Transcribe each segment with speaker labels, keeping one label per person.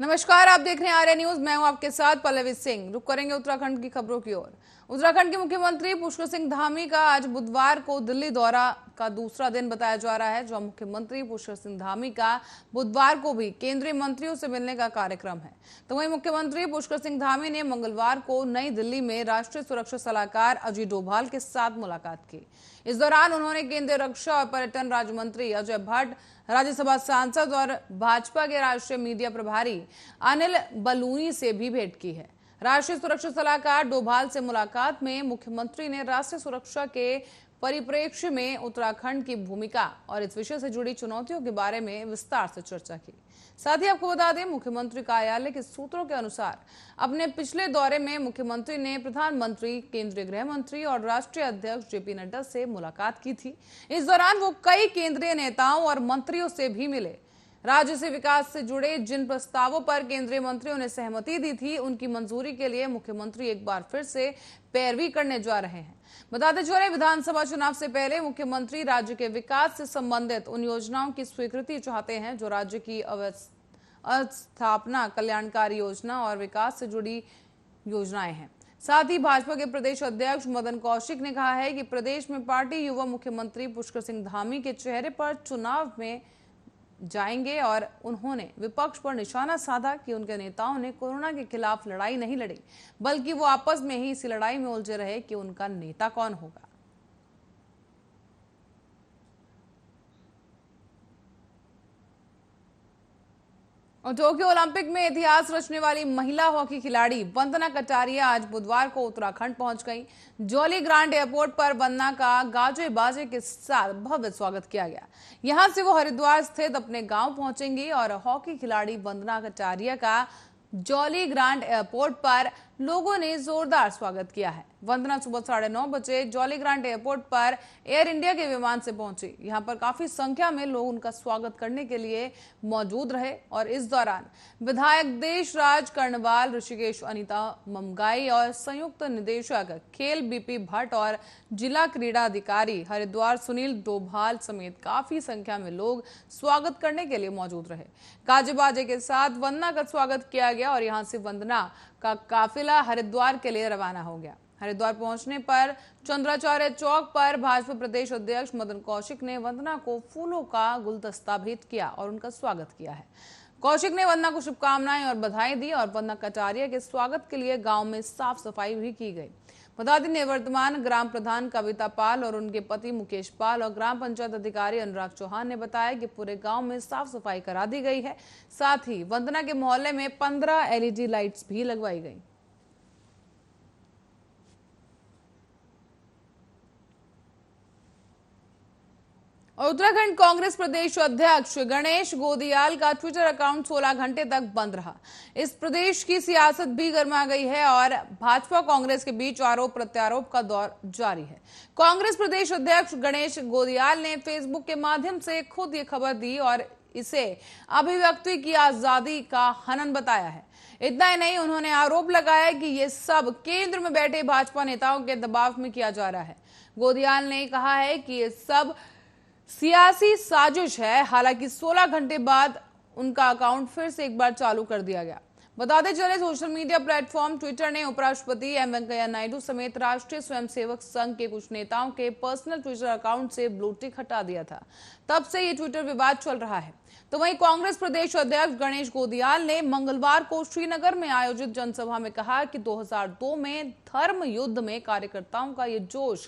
Speaker 1: नमस्कार, आप देख रहे हैं आर्य न्यूज। मैं हूं आपके साथ पल्लवी सिंह। रुक करेंगे उत्तराखंड की खबरों की ओर। उत्तराखंड के मुख्यमंत्री पुष्कर सिंह धामी का आज बुधवार को दिल्ली दौरा का दूसरा दिन बताया जा रहा है। जो मुख्यमंत्री पुष्कर सिंह धामी का बुधवार को भी केंद्रीय मंत्रियों से मिलने का कार्यक्रम है। तो वहीं मुख्यमंत्री पुष्कर सिंह धामी ने मंगलवार को नई दिल्ली में राष्ट्रीय सुरक्षा सलाहकार अजीत डोभाल के साथ मुलाकात की। इस दौरान उन्होंने केंद्रीय रक्षा और पर्यटन राज्य मंत्री अजय भट्ट, राज्यसभा सांसद और भाजपा के राष्ट्रीय मीडिया प्रभारी अनिल बलूनी से भी भेंट की है। राष्ट्रीय सुरक्षा सलाहकार डोभाल से मुलाकात में मुख्यमंत्री ने राष्ट्रीय सुरक्षा के परिप्रेक्ष्य में उत्तराखंड की भूमिका और इस विषय से जुड़ी चुनौतियों के बारे में विस्तार से चर्चा की। साथ ही आपको बता दें, मुख्यमंत्री कार्यालय के सूत्रों के अनुसार अपने पिछले दौरे में मुख्यमंत्री ने प्रधानमंत्री, केंद्रीय गृह मंत्री और राष्ट्रीय अध्यक्ष जेपी नड्डा से मुलाकात की थी। इस दौरान वो कई केंद्रीय नेताओं और मंत्रियों से भी मिले। राज्य से विकास से जुड़े जिन प्रस्तावों पर केंद्रीय मंत्रियों ने सहमति दी थी, उनकी मंजूरी के लिए मुख्यमंत्री एक बार फिर से पैरवी करने जा रहे हैं। बताते चले, विधानसभा चुनाव से पहले मुख्यमंत्री राज्य के विकास से संबंधित उन योजनाओं की स्वीकृति चाहते हैं जो राज्य की अस्थापना, कल्याणकारी योजना और विकास से जुड़ी योजनाएं हैं। साथ ही भाजपा के प्रदेश अध्यक्ष मदन कौशिक ने कहा है कि प्रदेश में पार्टी युवा मुख्यमंत्री पुष्कर सिंह धामी के चेहरे पर चुनाव में जाएंगे और उन्होंने विपक्ष पर निशाना साधा कि उनके नेताओं ने कोरोना के खिलाफ लड़ाई नहीं लड़ी, बल्कि वो आपस में ही इसी लड़ाई में उलझे रहे कि उनका नेता कौन होगा। और टोक्यो ओलंपिक में इतिहास रचने वाली महिला हॉकी खिलाड़ी वंदना कटारिया आज बुधवार को उत्तराखंड पहुंच गई। जॉली ग्रांट एयरपोर्ट पर वंदना का गाजे बाजे के साथ भव्य स्वागत किया गया। यहां से वो हरिद्वार स्थित अपने गांव पहुंचेंगी और हॉकी खिलाड़ी वंदना कटारिया का जॉली ग्रांट एयरपोर्ट पर लोगों ने जोरदार स्वागत किया है। वंदना सुबह 9:30 बजे जॉली ग्रांट एयरपोर्ट पर एयर इंडिया के विमान से पहुंची। यहां पर काफी संख्या में लोग उनका स्वागत करने के लिए मौजूद रहे और इस दौरान विधायक देशराज कर्णवाल, ऋषिकेश अनीता ममगाई और संयुक्त निदेशक खेल बीपी भट्ट और जिला क्रीड़ा अधिकारी हरिद्वार सुनील डोभाल समेत काफी संख्या में लोग स्वागत करने के लिए मौजूद रहे। गाजे बाजे के साथ वंदना का स्वागत किया गया और यहां से वंदना का काफिला हरिद्वार के लिए रवाना हो गया। हरिद्वार पहुंचने पर चंद्राचार्य चौक पर भाजपा प्रदेश अध्यक्ष मदन कौशिक ने वंदना को फूलों का गुलदस्ता भेंट किया और उनका स्वागत किया है। कौशिक ने वंदना को शुभकामनाएं और बधाई दी और वंदना कटारिया के स्वागत के लिए गांव में साफ सफाई भी की गई। बता दें, निवर्तमान ग्राम प्रधान कविता पाल और उनके पति मुकेश पाल और ग्राम पंचायत अधिकारी अनुराग चौहान ने बताया कि पूरे गांव में साफ सफाई करा दी गई है। साथ ही वंदना के मोहल्ले में 15 एलईडी लाइट्स भी लगवाई गई। और उत्तराखंड कांग्रेस प्रदेश अध्यक्ष गणेश गोदियाल का ट्विटर अकाउंट 16 घंटे तक बंद रहा। इस प्रदेश की सियासत भी गर्मा गई है और भाजपा कांग्रेस के बीच आरोप प्रत्यारोप का दौर जारी है। कांग्रेस प्रदेश अध्यक्ष गणेश गोदियाल ने फेसबुक के माध्यम से खुद ये खबर दी और इसे अभिव्यक्ति की आजादी का हनन बताया है। इतना ही नहीं, उन्होंने आरोप लगाया कि ये सब केंद्र में बैठे भाजपा नेताओं के दबाव में किया जा रहा है। गोदियाल ने कहा है कि ये सब सियासी साजिश है। हालांकि 16 घंटे बाद उनका अकाउंट फिर से एक बार चालू कर दिया गया। बताते चले, सोशल मीडिया प्लेटफॉर्म ट्विटर ने उपराष्ट्रपति एम वेंकैया नायडू समेत राष्ट्रीय स्वयंसेवक संघ के कुछ नेताओं के पर्सनल ट्विटर अकाउंट से ब्लू टिक हटा दिया था। तब से ये ट्विटर विवाद चल रहा है। तो वहीं कांग्रेस प्रदेश अध्यक्ष गणेश गोदियाल ने मंगलवार को श्रीनगर में आयोजित जनसभा में कहा कि 2002 में धर्म युद्ध में कार्यकर्ताओं का ये जोश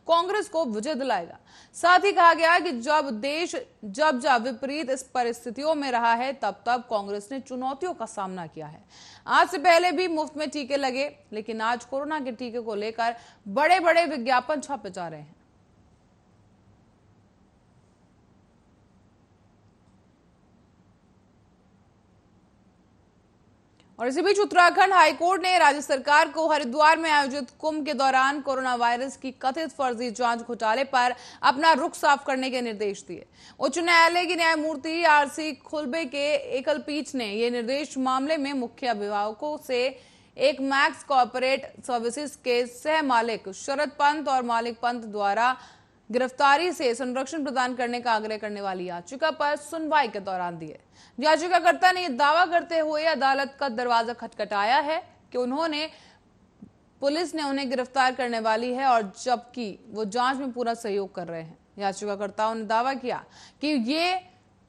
Speaker 1: कांग्रेस को विजय दिलाएगा। साथ ही कहा गया कि जब देश जब विपरीत इस परिस्थितियों में रहा है, तब कांग्रेस ने चुनौतियों का सामना किया है। आज से पहले भी मुफ्त में टीके लगे, लेकिन आज कोरोना के टीके को लेकर बड़े बड़े विज्ञापन छापे जा रहे हैं। और इसी बीच उत्तराखंड हाईकोर्ट ने राज्य सरकार को हरिद्वार में आयोजित कुंभ के दौरान कोरोना वायरस की कथित फर्जी जांच घोटाले पर अपना रुख साफ करने के निर्देश दिए। उच्च न्यायालय की न्यायमूर्ति आरसी खुलबे के एकल पीठ ने ये निर्देश मामले में मुख्य अभिभावकों से एक मैक्स कॉर्पोरेट सर्विसेज के सह मालिक शरद पंत और मालिक पंत द्वारा गिरफ्तारी से संरक्षण प्रदान करने का आग्रह करने वाली याचिका पर सुनवाई के दौरान दी है। याचिकाकर्ता ने दावा करते हुए अदालत का दरवाजा खटखटाया है कि पुलिस ने उन्हें गिरफ्तार करने वाली है और जबकि वो जांच में पूरा सहयोग कर रहे हैं। याचिकाकर्ताओं ने दावा किया कि ये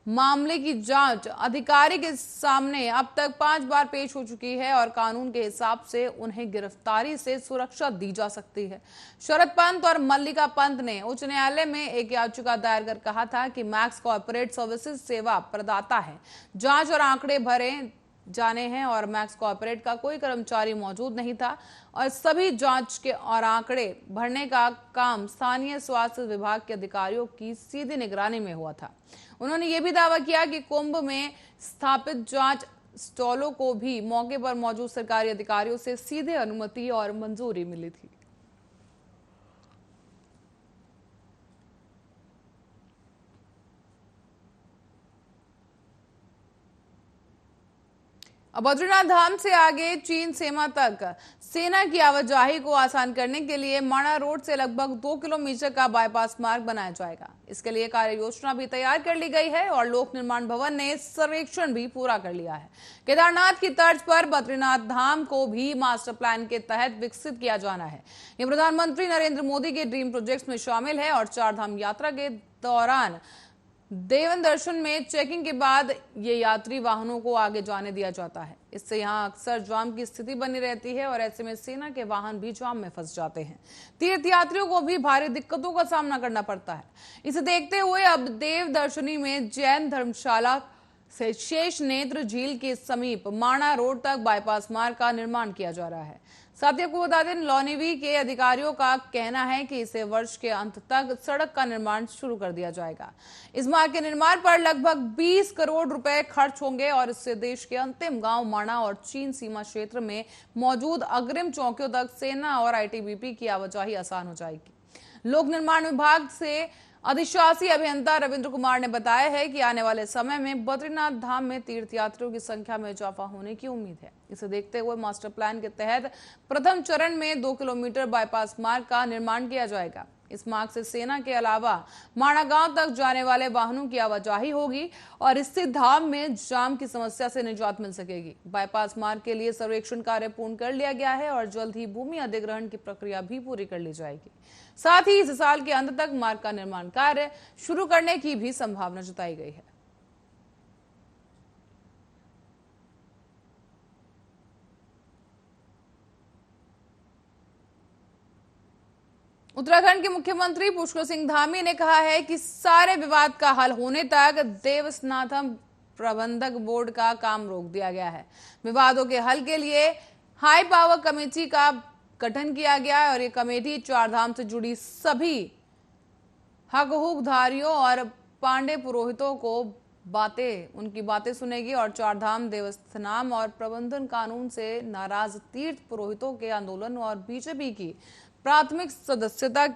Speaker 1: मामले की जांच अधिकारी के सामने अब तक 5 बार पेश हो चुकी है और कानून के हिसाब से उन्हें गिरफ्तारी से सुरक्षा दी जा सकती है। शरद पंत और मल्लिका पंत ने उच्च न्यायालय में एक याचिका दायर कर कहा था कि मैक्स कॉर्पोरेट सर्विसेज सेवा प्रदाता है, जांच और आंकड़े भरे जाने हैं और मैक्स कॉर्पोरेट का कोई कर्मचारी मौजूद नहीं था और सभी जांच के और आंकड़े भरने का काम स्थानीय स्वास्थ्य विभाग के अधिकारियों की सीधी निगरानी में हुआ था। उन्होंने ये भी दावा किया कि कुंभ में स्थापित जांच स्टॉलों को भी मौके पर मौजूद सरकारी अधिकारियों से सीधे अनुमति और मंजूरी मिली थी। अब बद्रीनाथ धाम से आगे चीन सीमा तक सेना की आवाजाही को आसान करने के लिए माणा रोड से लगभग 2 किलोमीटर का बाईपास मार्ग बनाया जाएगा। इसके लिए कार्य योजना भी तैयार कर ली गई है और लोक निर्माण भवन ने सर्वेक्षण भी पूरा कर लिया है। केदारनाथ की तर्ज पर बद्रीनाथ धाम को भी मास्टर प्लान के तहत विकसित किया जाना है। ये प्रधानमंत्री नरेंद्र मोदी के ड्रीम प्रोजेक्ट्स में शामिल है और 4 धाम यात्रा के दौरान देवन दर्शन में चेकिंग के बाद ये यात्री वाहनों को आगे जाने दिया जाता है। इससे यहाँ अक्सर जाम की स्थिति बनी रहती है और ऐसे में सेना के वाहन भी जाम में फंस जाते हैं। तीर्थ यात्रियों को भी भारी दिक्कतों का सामना करना पड़ता है। इसे देखते हुए अब देव दर्शनी में जैन धर्मशाला से शेष नेत्र झील के समीप माणा रोड तक बाईपास मार्ग का निर्माण किया जा रहा है। साथियों को बता दें, लॉनिवी के अधिकारियों का कहना है कि इसे वर्ष के अंत तक सड़क का निर्माण शुरू कर दिया जाएगा। इस मार्ग के निर्माण पर लगभग 20 करोड़ रुपए खर्च होंगे और इससे देश के अंतिम गांव माणा और चीन सीमा क्षेत्र में मौजूद अग्रिम चौकियों तक सेना और आईटीबीपी की आवाजाही आसान हो जाएगी। लोक निर्माण विभाग से अधिशासी अभियंता रविंद्र कुमार ने बताया है कि आने वाले समय में बद्रीनाथ धाम में तीर्थयात्रियों की संख्या में इजाफा होने की उम्मीद है। इसे देखते हुए मास्टर प्लान के तहत प्रथम चरण में 2 किलोमीटर बाईपास मार्ग का निर्माण किया जाएगा। इस मार्ग से सेना के अलावा माणा गांव तक जाने वाले वाहनों की आवाजाही होगी और इससे धाम में जाम की समस्या से निजात मिल सकेगी। बाईपास मार्ग के लिए सर्वेक्षण कार्य पूर्ण कर लिया गया है और जल्द ही भूमि अधिग्रहण की प्रक्रिया भी पूरी कर ली जाएगी। साथ ही इस साल के अंत तक मार्ग का निर्माण कार्य शुरू करने की भी संभावना जताई गई है। उत्तराखंड के मुख्यमंत्री पुष्कर सिंह धामी ने कहा है कि सारे विवाद का हल होने तक देवस्थानम प्रबंधक बोर्ड का काम रोक दिया गया है। विवादों के हल के लिए हाई पावर कमेटी का गठन किया गया है और ये कमेटी 4 धाम से जुड़ी सभी हकहूकधारियों और पांडे पुरोहितों को उनकी बातें सुनेगी और 4 धाम देवस्थानम और प्रबंधन कानून से नाराज तीर्थ पुरोहितों के आंदोलन और बीजेपी की प्राथमिक सदस्यता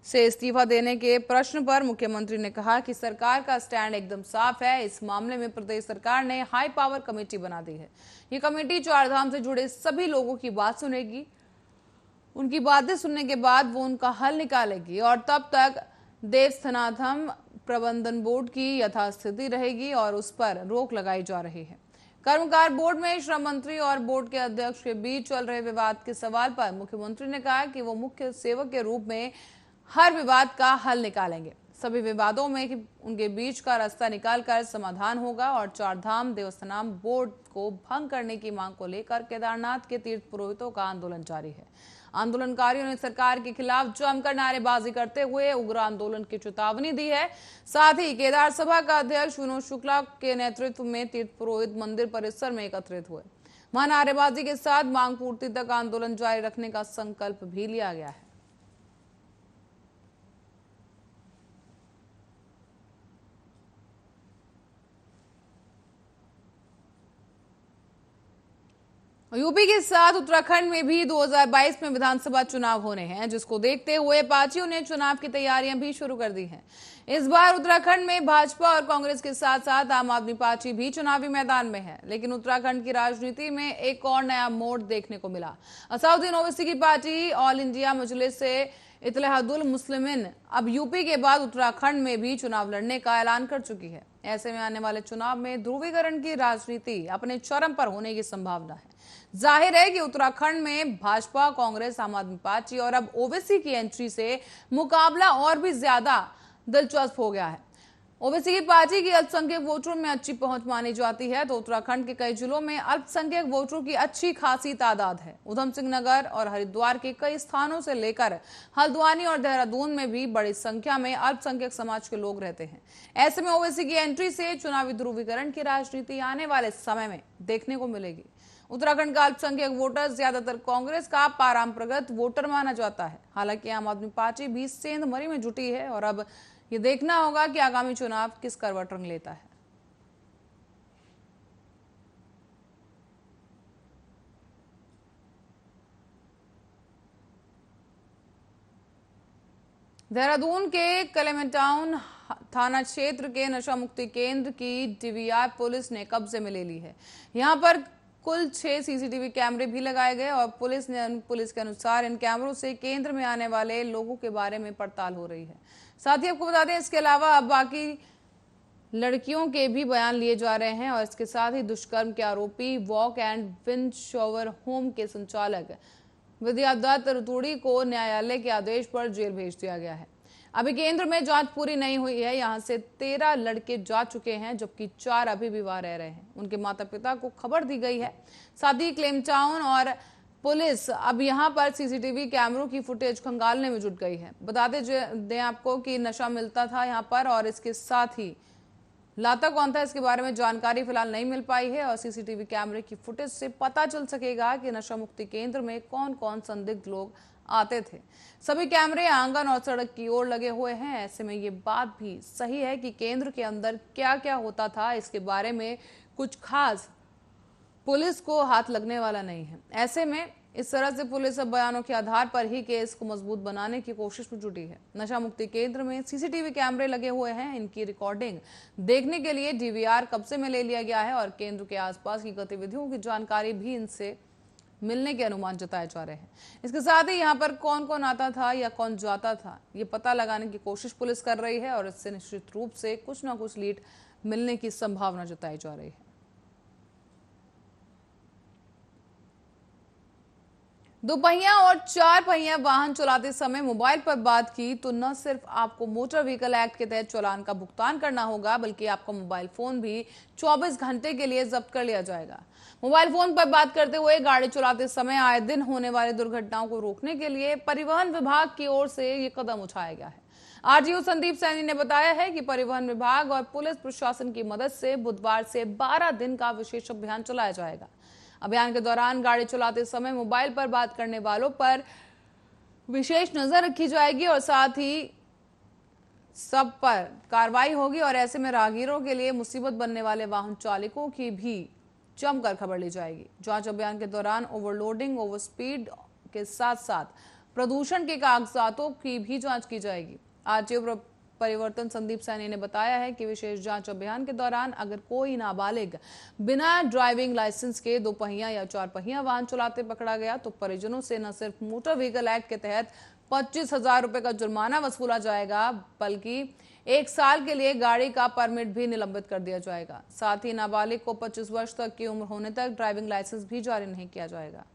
Speaker 1: से इस्तीफा देने के प्रश्न पर मुख्यमंत्री ने कहा कि सरकार का स्टैंड एकदम साफ है। इस मामले में प्रदेश सरकार ने हाई पावर कमेटी बना दी है। ये कमेटी 4 धाम से जुड़े सभी लोगों की बात सुनेगी। उनकी बातें सुनने के बाद वो उनका हल निकालेगी और तब तक देवस्थानम प्रबंधन बोर्ड की यथास्थिति रहेगी और उस पर रोक लगाई जा रही है। कर्मकार बोर्ड में श्रम मंत्री और बोर्ड के अध्यक्ष के बीच चल रहे विवाद के सवाल पर मुख्यमंत्री ने कहा कि वो मुख्य सेवक के रूप में हर विवाद का हल निकालेंगे। सभी विवादों में उनके बीच का रास्ता निकालकर समाधान होगा और 4 धाम देवस्थानम बोर्ड को भंग करने की मांग को लेकर केदारनाथ के तीर्थ पुरोहितों का आंदोलन जारी है। आंदोलनकारियों ने सरकार के खिलाफ जमकर नारेबाजी करते हुए उग्र आंदोलन की चेतावनी दी है। साथ ही केदार सभा का अध्यक्ष विनोद शुक्ला के नेतृत्व में तीर्थ पुरोहित मंदिर परिसर में एकत्रित हुए। वहां नारेबाजी के साथ मांग पूर्ति तक आंदोलन जारी रखने का संकल्प भी लिया गया है। यूपी के साथ उत्तराखंड में भी 2022 में विधानसभा चुनाव होने हैं, जिसको देखते हुए पार्टियों ने चुनाव की तैयारियां भी शुरू कर दी हैं। इस बार उत्तराखंड में भाजपा और कांग्रेस के साथ साथ आम आदमी पार्टी भी चुनावी मैदान में है, लेकिन उत्तराखंड की राजनीति में एक और नया मोड़ देखने को मिला। असाउद्दीन ओवैसी की पार्टी ऑल इंडिया मजलिस से इत्तेहादुल मुस्लिमीन अब यूपी के बाद उत्तराखंड में भी चुनाव लड़ने का ऐलान कर चुकी है। ऐसे में आने वाले चुनाव में ध्रुवीकरण की राजनीति अपने चरम पर होने की संभावना है। जाहिर है कि उत्तराखंड में भाजपा, कांग्रेस, आम आदमी पार्टी और अब ओवैसी की एंट्री से मुकाबला और भी ज्यादा दिलचस्प हो गया है। ओवैसी की पार्टी की अल्पसंख्यक वोटरों में अच्छी पहुंच मानी जाती है, तो उत्तराखंड के कई जिलों में अल्पसंख्यक वोटरों की अच्छी खासी तादाद है। उधम सिंह नगर और हरिद्वार के कई स्थानों से लेकर हल्द्वानी और देहरादून में भी बड़ी संख्या में अल्पसंख्यक समाज के लोग रहते हैं। ऐसे में ओवैसी की एंट्री से चुनावी ध्रुवीकरण की राजनीति आने वाले समय में देखने को मिलेगी। उत्तराखंड का अल्पसंख्यक वोटर ज्यादातर कांग्रेस का परंपरागत वोटर माना जाता है। हालांकि आम आदमी पार्टी भी सेंधमरी में जुटी है और अब ये देखना होगा कि आगामी चुनाव किस करवट रंग लेता है। देहरादून के कलेमेटाउन थाना क्षेत्र के नशा मुक्ति केंद्र की डीवीआर पुलिस ने कब्जे में ले ली है। यहां पर कुल 6 सीसीटीवी कैमरे भी लगाए गए और पुलिस के अनुसार इन कैमरों से केंद्र में आने वाले लोगों के बारे में पड़ताल हो रही है। साथ ही आपको बता दें, इसके अलावा अब बाकी लड़कियों के भी बयान लिए जा रहे हैं और इसके साथ ही दुष्कर्म के आरोपी walk and wind shower home के संचालक विद्यादत्त रतूड़ी को न्यायालय के आदेश पर जेल भेज दिया गया है। अभी केंद्र में जांच पूरी नहीं हुई है। यहां से 13 लड़के जा चुके हैं, जबकि 4 अभी भी वहां रह रहे हैं। उनके माता पिता को खबर दी गई है। साथ ही क्लेमटाउन और पुलिस अब यहां पर सीसीटीवी कैमरों की फुटेज खंगालने में जुट गई है। बताते दें आपको कि नशा मिलता था यहां पर और इसके साथ ही लाता कौन था इसके बारे में जानकारी फिलहाल नहीं मिल पाई है और सीसीटीवी कैमरे की फुटेज से पता चल सकेगा कि नशा मुक्ति केंद्र में कौन कौन संदिग्ध लोग आते थे। सभी कैमरे आंगन और सड़क की ओर लगे हुए हैं। ऐसे में ये बात भी सही है कि केंद्र के अंदर क्या क्या होता था इसके बारे में कुछ खास पुलिस को हाथ लगने वाला नहीं है। ऐसे में इस तरह से पुलिस अब बयानों के आधार पर ही केस को मजबूत बनाने की कोशिश में जुटी है। नशा मुक्ति केंद्र में सीसीटीवी कैमरे लगे हुए हैं। इनकी रिकॉर्डिंग देखने के लिए डीवीआर कब्जे में ले लिया गया है और केंद्र के आसपास की गतिविधियों की जानकारी भी इनसे मिलने के अनुमान जताए जा रहे हैं। इसके साथ ही यहाँ पर कौन कौन आता था या कौन जाता था ये पता लगाने की कोशिश पुलिस कर रही है और इससे निश्चित रूप से कुछ ना कुछ लीड मिलने की संभावना जताई जा रही है। दोपहिया और 4 पहिया वाहन चलाते समय मोबाइल पर बात की तो न सिर्फ आपको मोटर व्हीकल एक्ट के तहत चालान का भुगतान करना होगा, बल्कि आपका मोबाइल फोन भी 24 घंटे के लिए जब्त कर लिया जाएगा। मोबाइल फोन पर बात करते हुए गाड़ी चलाते समय आए दिन होने वाली दुर्घटनाओं को रोकने के लिए परिवहन विभाग की ओर से ये कदम उठाया गया है। आरटीओ संदीप सैनी ने बताया है कि परिवहन विभाग और पुलिस प्रशासन की मदद से बुधवार से 12 दिन का विशेष अभियान चलाया जाएगा। अभियान के दौरान गाड़ी चलाते समय मोबाइल पर बात करने वालों पर विशेष नजर रखी जाएगी और साथ ही सब पर कार्रवाई होगी और ऐसे में राहगीरों के लिए मुसीबत बनने वाले वाहन चालकों की भी जमकर खबर ली जाएगी। जांच अभियान के दौरान ओवरलोडिंग, ओवर स्पीड के साथ साथ प्रदूषण के कागजातों की भी जांच की जाएगी। आरटीओ परिवर्तन संदीप सैनी ने बताया है कि विशेष जांच अभियान के दौरान अगर कोई नाबालिग बिना ड्राइविंग लाइसेंस के 2 पहिया या 4 पहिया वाहन चलाते पकड़ा गया तो परिजनों से न सिर्फ मोटर व्हीकल एक्ट के तहत 25,000 रुपए का जुर्माना वसूला जाएगा, बल्कि 1 साल के लिए गाड़ी का परमिट भी निलंबित कर दिया जाएगा। साथ ही नाबालिग को 25 वर्ष तक की उम्र होने तक ड्राइविंग लाइसेंस भी जारी नहीं किया जाएगा।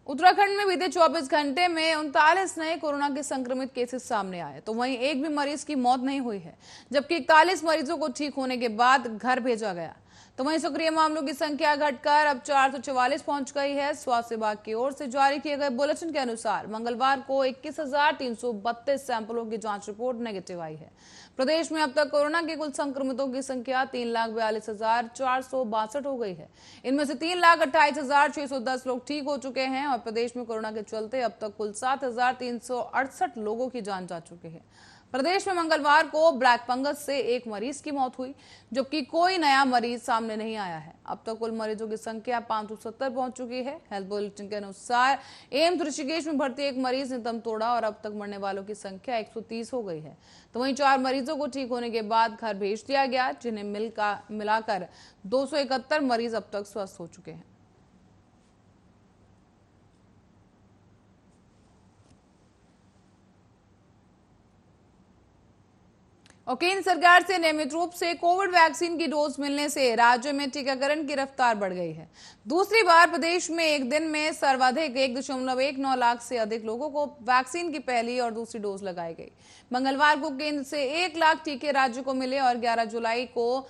Speaker 1: उत्तराखंड में बीते 24 घंटे में 39 नए कोरोना के संक्रमित केसेस सामने आए, तो वहीं एक भी मरीज की मौत नहीं हुई है, जबकि 41 मरीजों को ठीक होने के बाद घर भेजा गया। तो वहीं सक्रिय मामलों की संख्या घटकर अब 444 पहुंच गई है। स्वास्थ्य विभाग की ओर से जारी किए गए बुलेटिन के अनुसार मंगलवार को 21,332 सैंपलों की जांच रिपोर्ट नेगेटिव आई है। प्रदेश में अब तक कोरोना के कुल संक्रमितों की संख्या 3,42,462 हो गई है। इनमें से 3,28,610 लोग ठीक हो चुके हैं और प्रदेश में कोरोना के चलते अब तक कुल 7,368 लोगों की जान जा चुकी है। प्रदेश में मंगलवार को ब्लैक फंगस से एक मरीज की मौत हुई, जबकि कोई नया मरीज सामने नहीं आया है। अब तक कुल मरीजों की संख्या 570 पहुंच चुकी है। हेल्थ बुलेटिन के अनुसार एम्स ऋषिकेश में भर्ती एक मरीज ने दम तोड़ा और अब तक मरने वालों की संख्या 130 हो गई है। तो वहीं 4 मरीजों को ठीक होने के बाद घर भेज दिया गया, जिन्हें मिलाकर 271 मरीज अब तक स्वस्थ हो चुके हैं। और केंद्र सरकार से नियमित रूप से कोविड वैक्सीन की डोज मिलने से राज्य में टीकाकरण की रफ्तार बढ़ गई है। दूसरी बार प्रदेश में एक दिन में सर्वाधिक 1.19 लाख से अधिक लोगों को वैक्सीन की पहली और दूसरी डोज लगाई गई। मंगलवार को केंद्र से 1 लाख टीके राज्य को मिले और 11 जुलाई को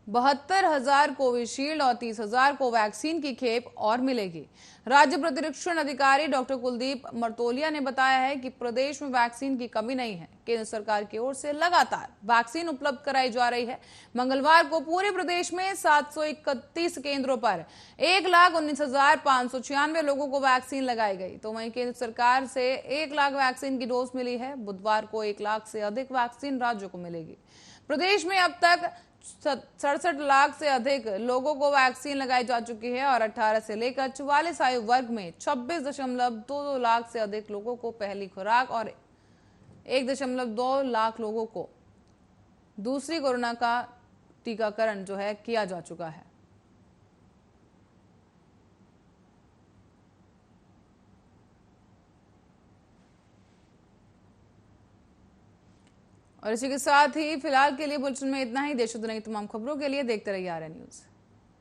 Speaker 1: 72,000 कोविशील्ड और 30,000 कोवैक्सीन की खेप और मिलेगी। राज्य प्रतिरक्षण अधिकारी डॉक्टर कुलदीप मर्तोलिया ने बताया है कि प्रदेश में वैक्सीन की कमी नहीं है। केंद्र सरकार की ओर से लगातार वैक्सीन उपलब्ध कराई जा रही है। मंगलवार को पूरे प्रदेश में 731 केंद्रों पर 1,19,596 लोगों को वैक्सीन लगाई गई। तो वहीं केंद्र सरकार से 1 लाख वैक्सीन की डोज मिली है। बुधवार को 1 लाख से अधिक वैक्सीन राज्यों को मिलेगी। प्रदेश में अब तक 67 लाख से अधिक लोगों को वैक्सीन लगाई जा चुकी है और 18 से लेकर 44 आयु वर्ग में 26.22 लाख से अधिक लोगों को पहली खुराक और 1.2 लाख लोगों को दूसरी कोरोना का टीकाकरण किया जा चुका है। और इसी के साथ ही फिलहाल के लिए बुलेटिन में इतना ही। देश और दुनिया की तमाम खबरों के लिए देखते रहिए आरएन न्यूज।